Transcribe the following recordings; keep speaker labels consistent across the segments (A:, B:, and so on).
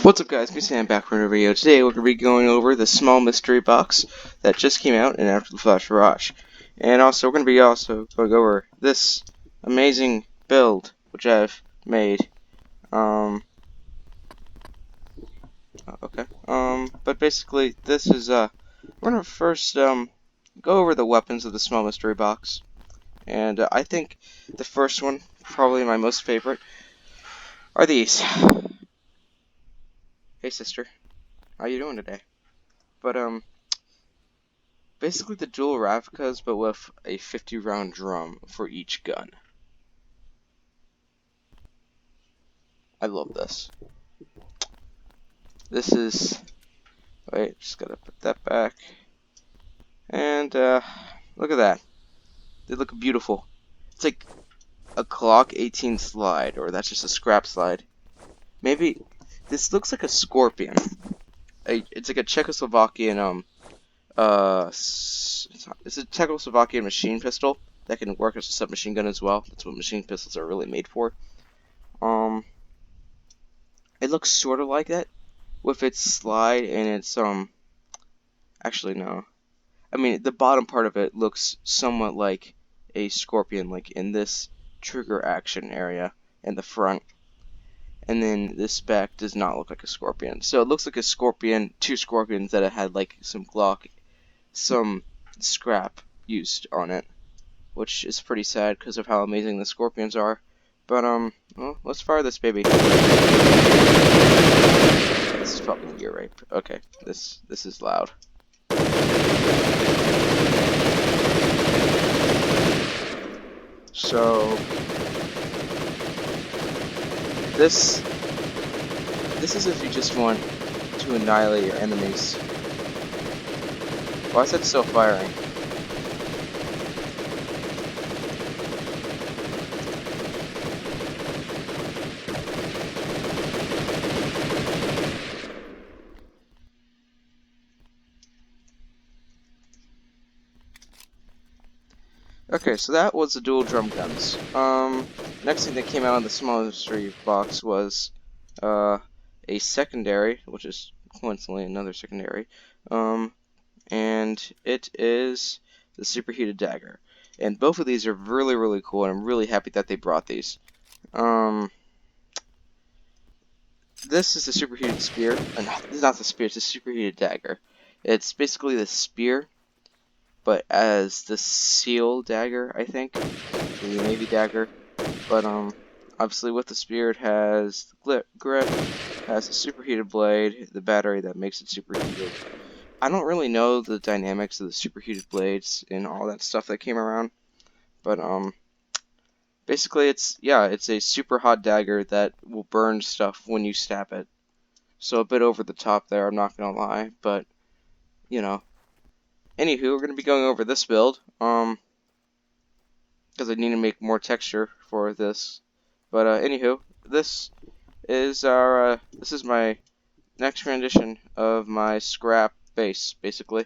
A: What's up guys, me Sam back for another video. Today we're going to be going over the small mystery box that just came out in After the Flash Mirage. And also we're going to be going over this amazing build which I've made. But basically this is we're going to first go over the weapons of the small mystery box. And I think the first one, probably my most favorite, are these. Hey sister, how you doing today? But basically the dual Ravkas, but with a 50-round drum for each gun. I love this. This is... Wait, just gotta put that back. And, look at that. They look beautiful. It's like a Glock 18 slide, or that's just a scrap slide. Maybe... This looks like a Scorpion. It's like a Czechoslovakian, it's a Czechoslovakian machine pistol that can work as a submachine gun as well. That's what machine pistols are really made for. It looks sort of like that with its slide and its actually no. I mean, the bottom part of it looks somewhat like a Scorpion, like in this trigger action area in the front. And then this back does not look like a Scorpion. So it looks like a Scorpion, two Scorpions that had like some scrap used on it, which is pretty sad because of how amazing the Scorpions are. But well, let's fire this baby. This is probably ear rape. Okay, this is loud. So this is if you just want to annihilate your enemies. Why is that still firing? Okay, so that was the dual drum guns. Next thing that came out in the small mystery box was a secondary, which is coincidentally another secondary. And it is the Superheated Dagger. And both of these are really, really cool, and I'm really happy that they brought these. This is the Superheated Spear. This is not the spear, it's the Superheated Dagger. It's basically the spear, but as the seal dagger, I think, the navy dagger. But obviously with the spear it has the grip, has a superheated blade, the battery that makes it superheated. I don't really know the dynamics of the superheated blades and all that stuff that came around, but basically it's a super hot dagger that will burn stuff when you stab it. So a bit over the top there, I'm not gonna lie, but you know. Anywho, we're going to be going over this build, because I need to make more texture for this. But anywho, this is my next rendition of my scrap base, basically.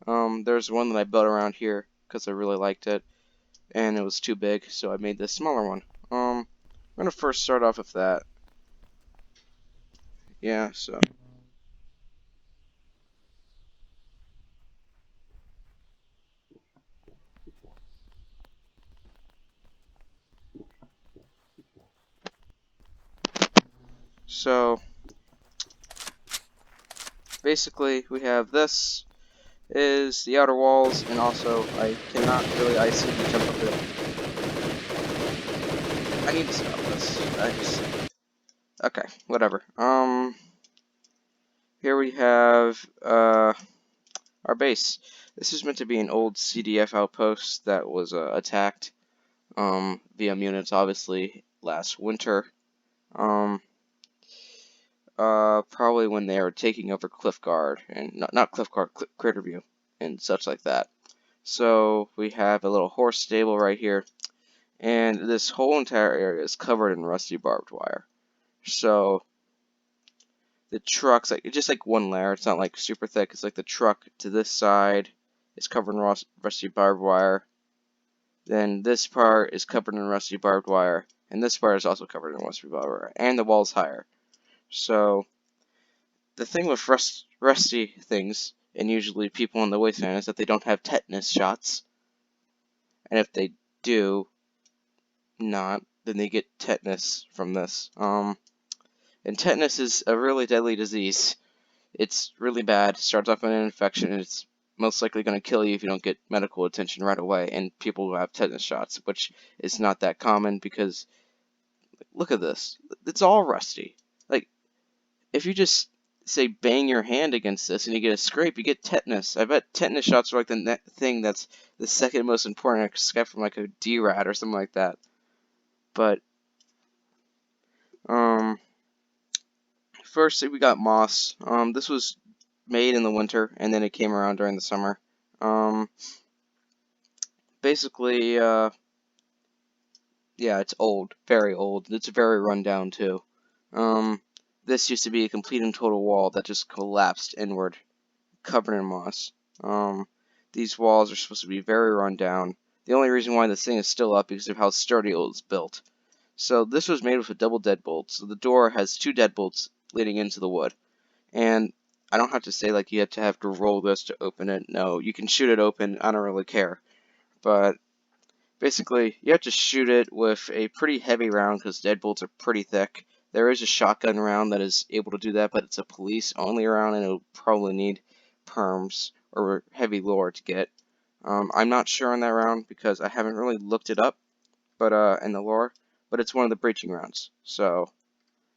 A: There's one that I built around here because I really liked it, and it was too big, so I made this smaller one. I'm going to first start off with that. Yeah, so... So, basically, we have this is the outer walls, and also I cannot really ICD jump up it. I need to stop this. Okay, whatever. Here we have our base. This is meant to be an old CDF outpost that was attacked via units, obviously last winter. Probably when they were taking over Cliff Guard, and not Cliff Guard, Critterview, and such like that. So we have a little horse stable right here, and this whole entire area is covered in rusty barbed wire. So the trucks, like, it's just like one layer. It's not like super thick. It's like the truck to this side is covered in rusty barbed wire. Then this part is covered in rusty barbed wire, and this part is also covered in rusty barbed wire. And the wall's higher. So the thing with rusty things, and usually people in the wasteland, is that they don't have tetanus shots. And if they do not, then they get tetanus from this. And tetanus is a really deadly disease. It's really bad. It starts off with an infection, and it's most likely going to kill you if you don't get medical attention right away. And people who have tetanus shots, which is not that common because, look at this. It's all rusty. Like, if you just, say, bang your hand against this and you get a scrape, you get tetanus. I bet tetanus shots are like the thing that's the second most important, except from like a D-rat or something like that. But, first we got moss. This was made in the winter, and then it came around during the summer. Basically, yeah, it's old, very old. It's very run down too. This used to be a complete and total wall that just collapsed inward, covered in moss. These walls are supposed to be very run down. The only reason why this thing is still up is because of how sturdy it was built. So this was made with a double deadbolt. So the door has two deadbolts leading into the wood. And I don't have to say like you have to roll this to open it. No, you can shoot it open. I don't really care. But basically, you have to shoot it with a pretty heavy round because deadbolts are pretty thick. There is a shotgun round that is able to do that, but it's a police-only round, and it'll probably need perms or heavy lore to get. I'm not sure on that round because I haven't really looked it up, but in the lore. But it's one of the breaching rounds, so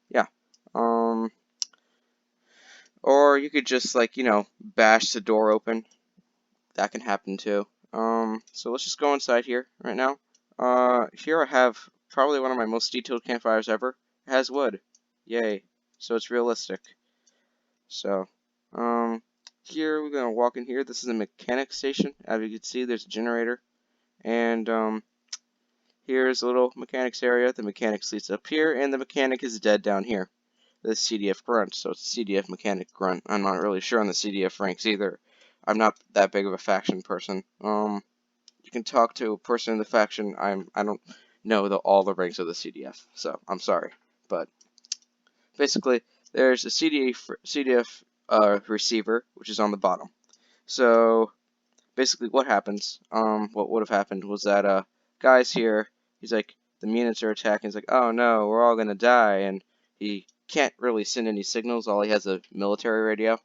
A: yeah. Or you could just like bash the door open. That can happen too. So let's just go inside here right now. Here I have probably one of my most detailed campfires ever. It has wood. Yay. So it's realistic. So, here we're gonna walk in here. This is a mechanic station. As you can see, there's a generator. And, here's a little mechanics area. The mechanics leads up here, and the mechanic is dead down here. The CDF grunt, so it's a CDF mechanic grunt. I'm not really sure on the CDF ranks either. I'm not that big of a faction person. You can talk to a person in the faction. I don't know all the ranks of the CDF, so I'm sorry. But basically, there's a CDF receiver, which is on the bottom. So basically, what happens? What would have happened was that guy's here. He's like, the mutants are attacking. He's like, oh no, we're all gonna die, and he can't really send any signals. All he has is a military radio.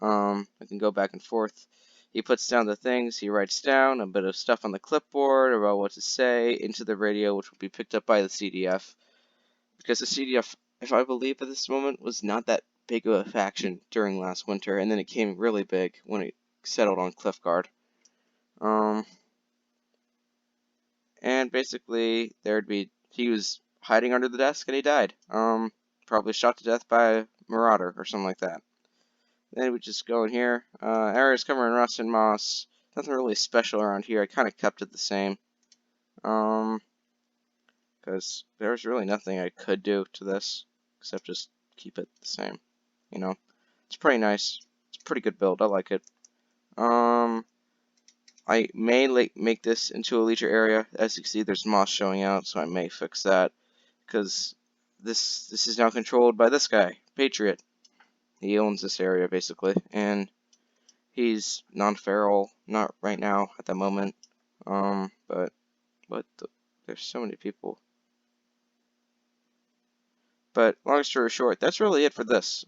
A: I can go back and forth. He puts down the things. He writes down a bit of stuff on the clipboard about what to say into the radio, which will be picked up by the CDF. Because the CDF, if I believe at this moment, was not that big of a faction during last winter, and then it came really big when it settled on Cliffguard. And basically, he was hiding under the desk and he died. Probably shot to death by a marauder or something like that. Then we just go in here. Area's covered in rust and moss. Nothing really special around here. I kind of kept it the same. Because there's really nothing I could do to this except just keep it the same. It's pretty nice. It's a pretty good build. I like it. I may make this into a leisure area. As you can see, there's moss showing out, so I may fix that. Because this is now controlled by this guy, Patriot. He owns this area, basically. And he's non-feral, not right now, at the moment. But there's so many people. But long story short, that's really it for this.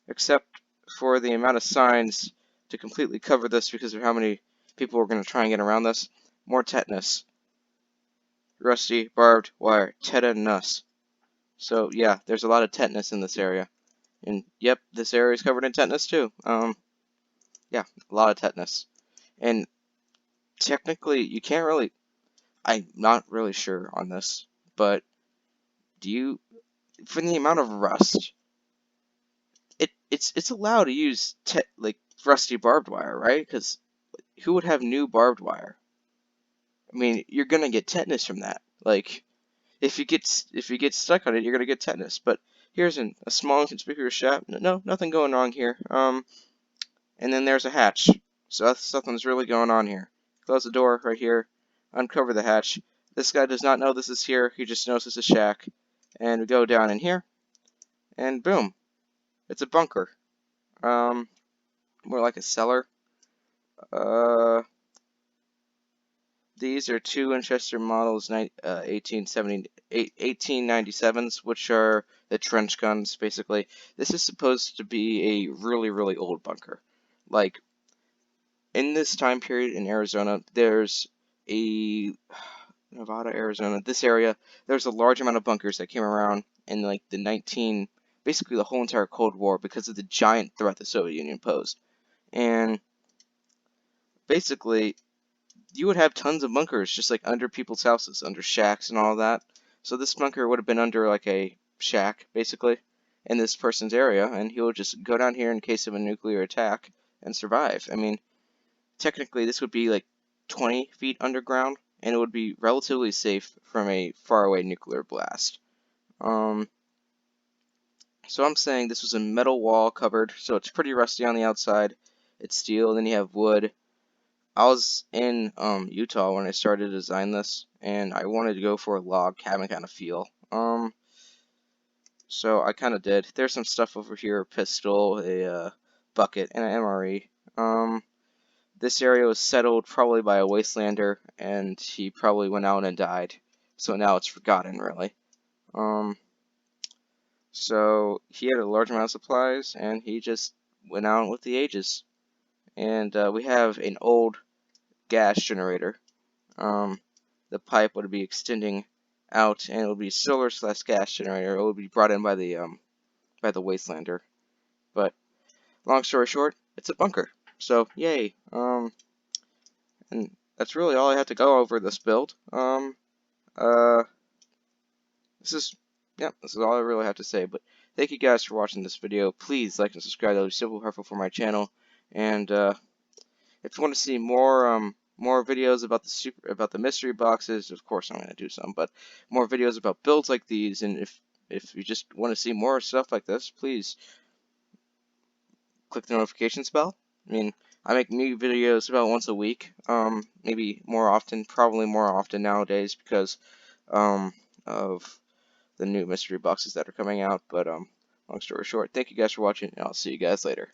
A: Except for the amount of signs to completely cover this because of how many people are going to try and get around this. More tetanus. Rusty, barbed wire, tetanus. So yeah, there's a lot of tetanus in this area. And yep, this area is covered in tetanus too. Yeah, a lot of tetanus. And technically, you can't really, I'm not really sure on this, but for the amount of rust, it's allowed to use like rusty barbed wire, right? Because who would have new barbed wire? I mean, you're gonna get tetanus from that. Like, if you get stuck on it, you're gonna get tetanus. But here's a small inconspicuous shot. No, nothing going wrong here. And then there's a hatch. So something's really going on here. Close the door right here. Uncover the hatch. This guy does not know this is here. He just knows this is shack. And we go down in here. And boom. It's a bunker. More like a cellar. Uh, these are two Winchester models, 1897s, which are the trench guns, basically. This is supposed to be a really, really old bunker. Like, in this time period in Arizona, there's a Nevada, Arizona, this area, there's a large amount of bunkers that came around in like basically the whole entire Cold War because of the giant threat the Soviet Union posed. And basically, you would have tons of bunkers just like under people's houses, under shacks and all that. So this bunker would have been under like a shack, basically, in this person's area, and he would just go down here in case of a nuclear attack and survive. I mean, technically this would be like 20 feet underground, and it would be relatively safe from a faraway nuclear blast. Um, so I'm saying this was a metal wall covered, so it's pretty rusty on the outside. It's steel, and then you have wood. I was in Utah when I started to design this, and I wanted to go for a log cabin kind of feel. So I kind of did. There's some stuff over here: a pistol, a bucket, and an MRE. This area was settled probably by a wastelander, and he probably went out and died. So now it's forgotten, really. So he had a large amount of supplies, and he just went out with the ages. And we have an old gas generator. The pipe would be extending out, and it would be solar/gas generator. It would be brought in by the wastelander. But long story short, it's a bunker. So yay. And that's really all I have to go over this build. Uh, this is, yeah, this is all I really have to say. But thank you guys for watching this video. Please like and subscribe. That would be super helpful for my channel. And if you want to see more videos about the mystery boxes, of course I'm going to do some. But more videos about builds like these, and if you just want to see more stuff like this, please click the notifications bell. I mean, I make new videos about once a week, maybe more often, probably more often nowadays because of the new mystery boxes that are coming out. But long story short, thank you guys for watching, and I'll see you guys later.